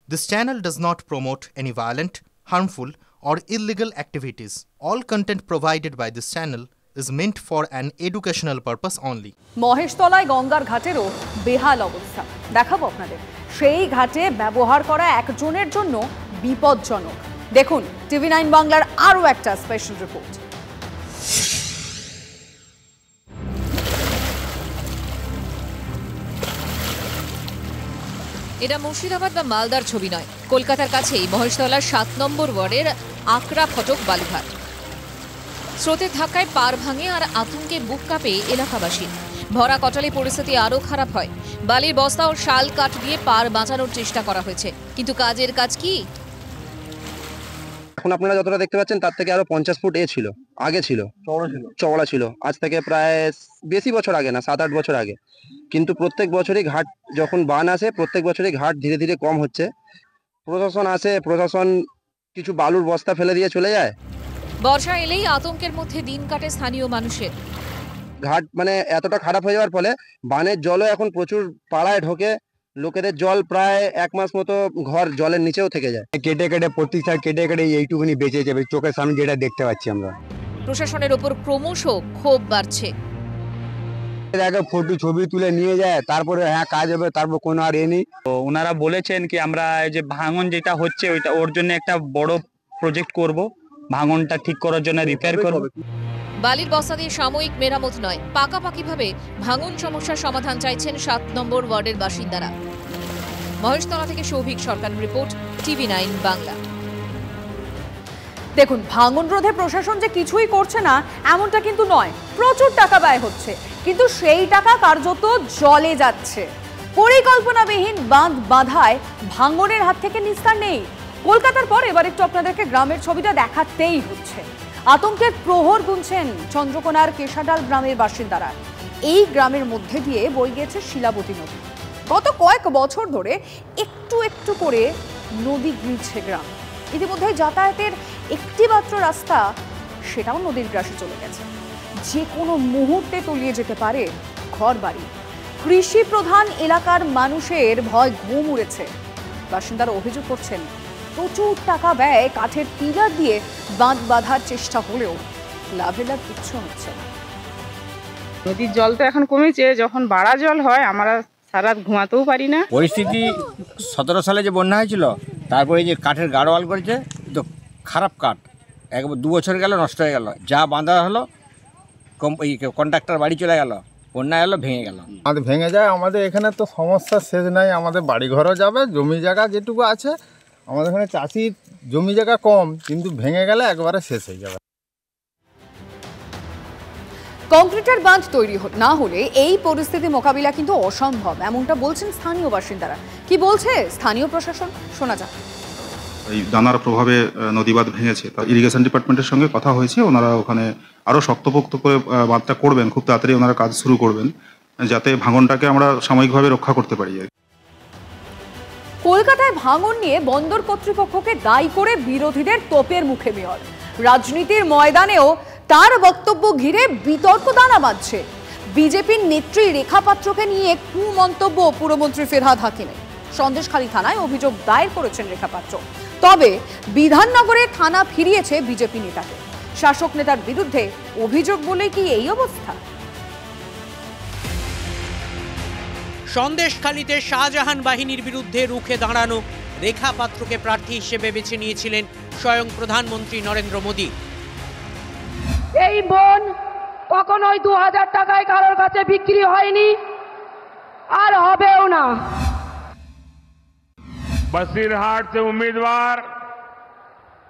This channel does not promote any violent, harmful, or illegal activities. All content provided by this channel is meant for an educational purpose only. মহেশতলায় গঙ্গার ঘাটেরও বেহাল অবস্থা দেখাবো আপনাদের। সেই ঘাটে ব্যবহার করা একজনের জন্য বিপজ্জনক। দেখুন TV9 বাংলার আরও একটা স্পেশাল রিপোর্ট। এটা মুর্শিদাবাদ বা মালদার ছবি নয়, কলকাতার কাছেই মহেশতলার 7 নম্বর ওয়ার্ডের আকরা ফটক বালুঘাট। স্রোতের ধাক্কায় পার ভাঙে আর আতঙ্কে বুক কাঁপে এলাকাবাসী। ভরা কটালে পরিস্থিতি আরও খারাপ হয়। বালির বস্তা ও শাল কাঠ দিয়ে পার বাঁচানোর চেষ্টা করা হয়েছে, কিন্তু কাজের কাজ কি? এখন আপনারা যতটা দেখতে পাচ্ছেন তার থেকে আরো 50 ফুট ছিল, আগে ছিল, চওড়া ছিল। আজ থেকে প্রায় বেশি বছর আগে না, 7-8 বছর আগে। কিন্তু প্রত্যেক বছরই ঘাট যখন বান আসে, প্রত্যেক বছরই ঘাট ধীরে ধীরে কম হচ্ছে। প্রশাসন আসে, প্রশাসন কিছু বালুর বস্তা ফেলে দিয়ে চলে যায়। বর্ষা এলেই আতঙ্কের মধ্যে দিন কাটে স্থানীয় মানুষের। ঘাট মানে এতটা খারাপ হয়ে যাওয়ার ফলে বানের জলও এখন প্রচুর পাড়ায় ঢোকে। লোকেদের জল প্রায় 1 মাস মতো ঘর জলের নিচেও থেকে যায়। কেটে কেটে প্রতি সাইড কেটে কেটে এইটুকুনি বেঁচে যাবে, চোখের সামনে যেটা দেখতে পাচ্ছি আমরা। প্রশাসনের ওপর ক্রমশ ক্ষোভ বাড়ছে। আগে ফটো ছবি তুলে নিয়ে যায়, তারপরে হ্যাঁ কাজ হবে, তারপর কোনো আর নেই। তো ওনারা বলেছেন কি আমরা যে ভাঙন যেটা হচ্ছে ওইটা ওর জন্য একটা বড় প্রজেক্ট করব, ভাঙনটা ঠিক করার জন্য রিপেয়ার করব। বালির বস্তা দিয়ে সাময়িক মেরামত নয়, পাকাপাকিভাবে ভাঙন সমস্যার সমাধান চাইছেন 7 নম্বর ওয়ার্ডের বাসিন্দারা। মহেশতলা থেকে সৌভিক সরকার রিপোর্ট, TV9 বাংলা। দেখুন, ভাঙন রোধে প্রশাসন যে কিছুই করছে না এমনটা কিন্তু নয়। প্রচুর টাকা ব্যয় হচ্ছে, কিন্তু সেই টাকা কার্যত জলে যাচ্ছে। পরিকল্পনাবিহীন বাঁধ বাঁধায় ভাঙনের হাত থেকে নিস্তার নেই। কলকাতার পর এবার একটু আপনাদেরকে গ্রামের ছবিটা দেখাতেই হচ্ছে। আতঙ্কের প্রহর গুনছেন চন্দ্রকোনার কেশাডাল গ্রামের বাসিন্দারা। এই গ্রামের মধ্যে দিয়ে বয়ে গিয়েছে শিলাবতী নদী। গত কয়েক বছর ধরে একটু একটু করে নদী গিলছে গ্রাম। ইতিমধ্যে যাতায়াতের একটি মাত্র রাস্তা, সেটাও নদীর গ্রাসে চলে গেছে। যে কোনো মুহূর্তে তলিয়ে যেতে পারে ঘর বাড়ি। কৃষি প্রধান এলাকার মানুষের ভয় ঘুম উড়েছে। বাসিন্দারা অভিযোগ করছেন, প্রচুর টাকা ব্যয় কাঠের পিলার দিয়ে বাঁধ বাঁধার চেষ্টা হলেও লাভের লাভ কিচ্ছু হচ্ছে না। নদীর জল তো এখন কমেছে, যখন বাড়া জল হয় আমরা সারা রাত ঘুমাতেও পারি না। পরিস্থিতি 17 সালে যে বন্যা হয়েছিল, তারপরে যে কাঠের গাড়োয়াল করেছে, তো খারাপ কাঠ, একবার 2 বছর গেল, নষ্ট হয়ে গেল। যা বাঁধা হলো কন্ট্রাক্টর বাড়ি চলে গেল, বন্যা এলো, ভেঙে গেল। আমাদের ভেঙে যায়। আমাদের এখানে তো সমস্যা শেষ নাই। আমাদের বাড়ি ঘরও যাবে, জমি জায়গা যেটুকু আছে আমাদের এখানে চাষির জমি জায়গা কম, কিন্তু ভেঙে গেলে একবারে শেষ হয়ে যাবে। কংক্রিটের বাঁধ তৈরি না হলে এই পরিস্থিতি মোকাবিলা কিন্তু অসম্ভব, এমনটা বলছেন স্থানীয় বাসিন্দারা। কি বলছে স্থানীয় প্রশাসন, শোনা যাক। এই দানার প্রভাবে নদীবাঁধ ভেঙেছে। ইরিগেশন ডিপার্টমেন্টের সঙ্গে কথা হয়েছে, ওনারা ওখানে আরও শক্তপোক্ত করে বাঁধটা করবেন। খুব তাড়াতাড়ি ওনারা কাজ শুরু করবেন, যাতে ভাঙনটাকে আমরা সাময়িকভাবে রক্ষা করতে পারি। কলকাতায় ভাঙন নিয়ে বন্দর কর্তৃপক্ষকে দায়ী করে বিরোধীদের তোপের মুখে মেয়র। রাজনীতির ময়দানেও তার বক্তব্য ঘিরে বিতর্ক দানা বাঁধছে। বিজেপির নেত্রী রেখা পাত্রকে নিয়ে কুমন্তব্য পুরমন্ত্রী ফিরহাদ হাকিমের। সন্দেশখালী থানায় অভিযোগ দায়ের করেছেন রেখা পাত্র। তবে বিধাননগরে থানা ফিরিয়েছে বিজেপি নেতাকে। শাসক নেতার বিরুদ্ধে অভিযোগ বলে কি এই অবস্থা? সন্দেশখালীতে শাহজাহান বাহিনীর বিরুদ্ধে রুখে দাঁড়ানো রেখা পাত্রকে প্রার্থী হিসেবে বেছে নিয়েছিলেন স্বয়ং প্রধানমন্ত্রী নরেন্দ্র মোদী। এই বোন কখনোই 2000 টাকায় কারোর কাছে বিক্রি হয়নি, আর হবেও না। बसीरहाट से उम्मीदवार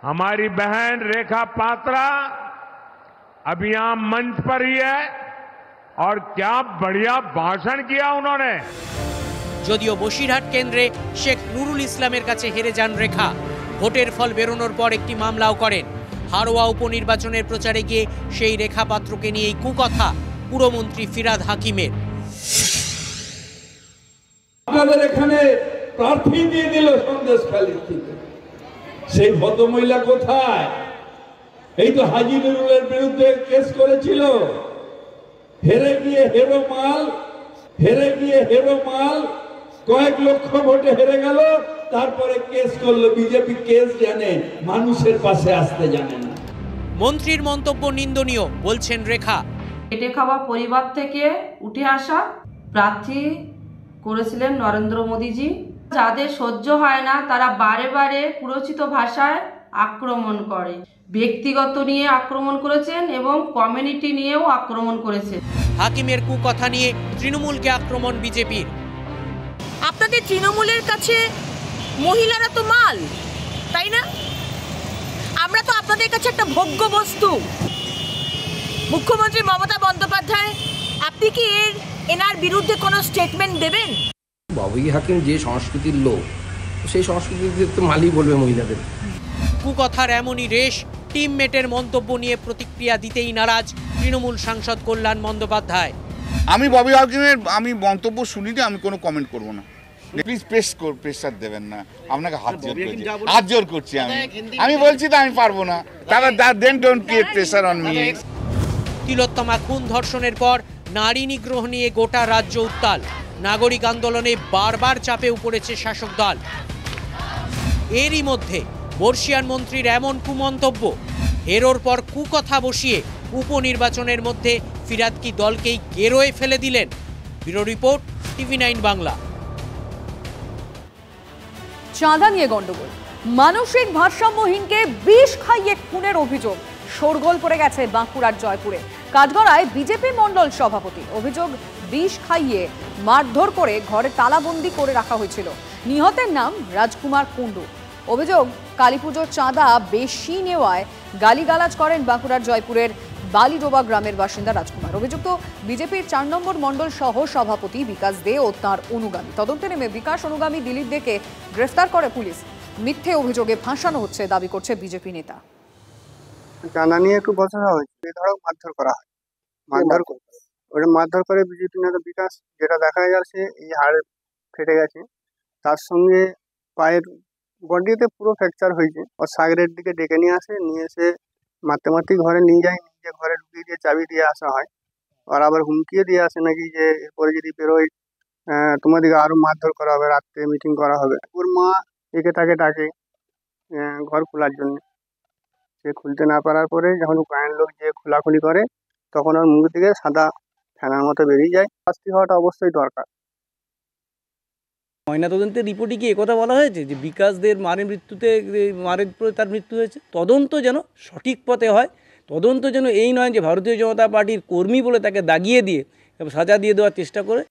हमारी बहन रेखा पात्रा अभी यहां मंच पर ही है, और क्या बढ़िया भाषण किया उन्होंने। যদিও বসিরহাট কেন্দ্রে শেখ নুরুল ইসলামের কাছে হেরে যান রেখা। ভোটের ফল বেরোনোর পর একটি মামলাও করেন। হারোয়া উপনির্বাচনের প্রচারে গিয়ে সেই রেখা পাত্রকে নিয়ে কুকথা পুরমন্ত্রী ফিরহাদ হাকিমের। আপনাদের এখানে প্রার্থী দিয়ে দিল সন্দেশখালী থেকে, সেই ভদ্রমহিলা কোথায়? এই তো হাজী নুরুলের বিরুদ্ধে কেস করেছিল, হেরে গিয়ে হেরো মাল, কয়েক লক্ষ ভোটে হেরে গেল। তারপরে কেস করলো। বিজেপি কেস জানে, মানুষের পাশে আসতে জানে না। মন্ত্রীর মন্তব্য নিন্দনীয় বলছেন রেখা। খেটে খাওয়া পরিবার থেকে উঠে আসা প্রার্থী করেছিলেন নরেন্দ্র মোদীজি। যাদের সহ্য হয় না তারা বারে বারে পুরোচিত ভাষায় আক্রমণ করে। ব্যক্তিগত নিয়ে আক্রমণ করেছেন এবং কমিউনিটি নিয়েও আক্রমণ করেছেন। হাকিমের কুকথা নিয়ে তৃণমূলকে আক্রমণ বিজেপির। আপনাদের তৃণমূলের কাছে মহিলারা তো মাল, তাই না? আমরা তো আপনাদের কাছে একটা ভোগ্য বস্তু। মুখ্যমন্ত্রী মমতা বন্দ্যোপাধ্যায়, আপনি কি এনার বিরুদ্ধে কোনো স্টেটমেন্ট দেবেন? বাবুই হাকিম যে সংস্কৃতির লোক, সেই সংস্কৃতিতে তো মালই বলবে মহিলাদের। কুকথার এমনই রেশ। টিমমেটের মন্তব্য নিয়ে প্রতিক্রিয়া দিতেই নারাজ তৃণমূল সাংসদ কল্যাণ বন্দ্যোপাধ্যায়। আমি ববি হাকিমের মন্তব্য শুনিনি, আমি কোনো কমেন্ট করব না। প্লিজ প্রেসার দেবেন না, আপনাকে হাত জোর করছি। আমি বলছি তো আমি পারবো না, তাহলে then don't create pressure on me. Tilottama খুন ধর্ষণের পর নারী নিগ্রহ নিয়ে গোটা রাজ্য উত্তাল। নাগরিক আন্দোলনে বারবার চাপে পড়েছে শাসক দল। এরই মধ্যে বর্ষিয়ান মন্ত্রীর এমন কুমন্তব্য, হেরোর পর কুকথা বসিয়ে উপনির্বাচনের মধ্যে ফিরাদ কি দলকেই গেরোয় ফেলে দিলেন? Bureau report, TV9 Bangla. চাঁদা নিয়ে গন্ডগোল, মানসিক ভারসাম্যহীনকে বিষ খাইয়ে খুনের অভিযোগ শোরগোল পড়ে গেছে বাঁকুড়ার জয়পুরে। কাঠগড়ায় বিজেপি মণ্ডল সভাপতি অভিযোগ, বিষ খাইয়ে মারধর করে ঘরে তালাবন্দি করে রাখা হয়েছিল। নিহতের নাম রাজকুমার কুণ্ডু। অভিযোগ, কালীপুজোর চাঁদা বেশি নেওয়ায় গালিগালাজ করেন বাঁকুড়ার জয়পুরের বালিডোবা গ্রামের বাসিন্দা রাজকুমার। অভিযুক্ত বিজেপির 4 নম্বর মণ্ডল সহ সভাপতি বিকাশ দে ও তাঁর অনুগামী। তদন্তে নেমে বিকাশ অনুগামী দিলীপ দেকে গ্রেফতার করে পুলিশ। মিথ্যে অভিযোগে ফাঁসানো হচ্ছে দাবি করছে বিজেপি নেতা। চাঁদা নিয়ে একটু বচসা হয়েছে, বেধড়ক মারধর করা হয়। মারধর করে বিজেপি নেতা বিকাশ, যেটা দেখা যাচ্ছে এই হাড় ফেটে গেছে, তার সঙ্গে পায়ের বডিতে পুরো ফ্র্যাকচার হয়েছে। ওর সাগরের দিকে ডেকে নিয়ে আসে, নিয়ে এসে মারতে মারতেই ঘরে নিয়ে যায়, নিজে ঘরে ঢুকিয়ে দিয়ে চাবি দিয়ে আসা হয়। আর আবার হুমকিয়ে দিয়ে আসে নাকি যে এরপরে যদি বেরোয় তোমাদেরকে আরো মারধর করা হবে, রাত্রে মিটিং করা হবে। ওর মা একে তাকে ডাকে ঘর খোলার জন্য। সে খুলতে না পারার পরে যখন গায়ের লোক যে খোলাখুলি করে, তখন ওর মুখ থেকে সাদা ফেনার মতো বেরিয়ে যায়। শাস্তি হওয়াটা অবশ্যই দরকার। ময়নাতদন্তের রিপোর্টে কি একথা বলা হয়েছে যে বিকাশদের মারের পরে তার মৃত্যু হয়েছে? তদন্ত যেন সঠিক পথে হয়। তদন্ত যেন এই নয় যে ভারতীয় জনতা পার্টির কর্মী বলে তাকে দাগিয়ে দিয়ে সাজা দিয়ে দেওয়ার চেষ্টা করে।